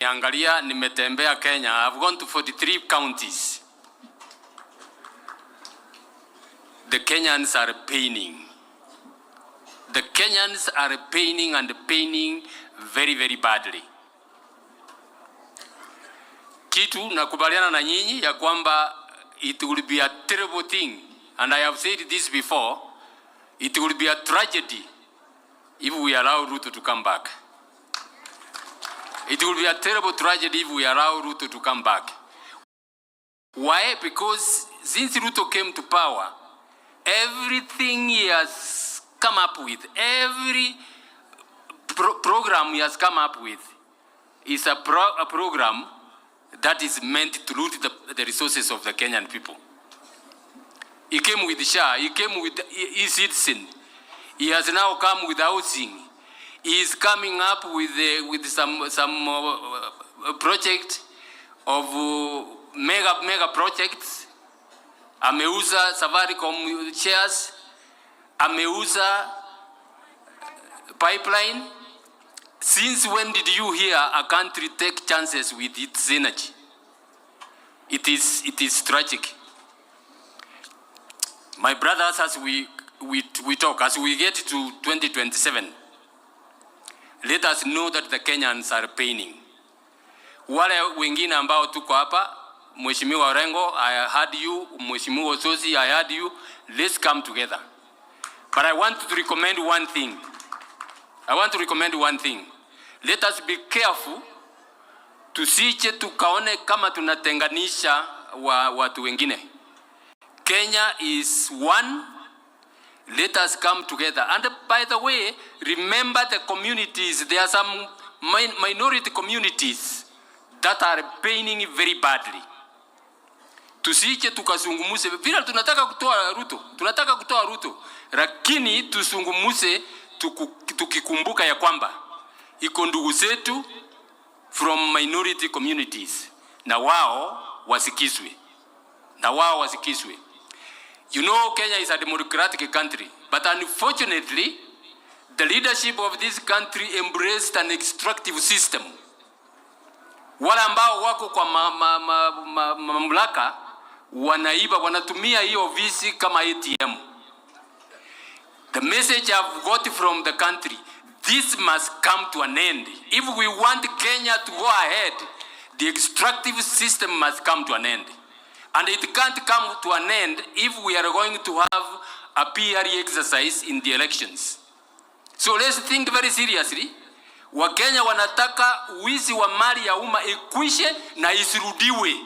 Angalia, nimetembea Kenya. I've gone to 43 counties. The Kenyans are paining. The Kenyans are paining and paining very, very badly. Kitu nakubaliana na nyinyi ya kwamba it will be a terrible thing, and I have said this before, it will be a tragedy if we allow Ruto to come back. It will be a terrible tragedy if we allow Ruto to come back. Why? Because since Ruto came to power, everything he has come up with, every program he has come up with is a program that is meant to loot the resources of the Kenyan people. He came with SHA, he came with e-citizen. He has now come with housing. He is coming up with some project of mega projects. Ameuza Safaricom shares, ameuza pipeline. Since when did you hear a country take chances with its energy? It is tragic. My brothers, as we talk, as we get to 2027, let us know that the Kenyans are paining. Wale wengine ambao tuko hapa, Mheshimiwa Rengo, I heard you, Mheshimiwa Sosi, I heard you. Let's come together. But I want to recommend one thing. Let us be careful tusije tukaone kama tunatenganisha watu wengine. Kenya is one. Let us come together. And by the way, remember the communities. There are some minority communities that are paining very badly. Tusije tukazungumuse vile tunataka kutoa Ruto, lakini tusungumuse tukikumbuka ya kwamba iko ndugu zetu from minority communities, na wao wasikizwe. You know, Kenya is a democratic country, but unfortunately, the leadership of this country embraced an extractive system. Wale ambao wako kwa mamlaka wanaiba, wanatumia hiyo ofisi kama ATM. The message I've got from the country, this must come to an end. If we want Kenya to go ahead, the extractive system must come to an end. And it can't come to an end if we are going to have a PRE exercise in the elections. So let's think very seriously. Wakenya wanataka wizi wa mali ya umma ikwishe na isirudiwe.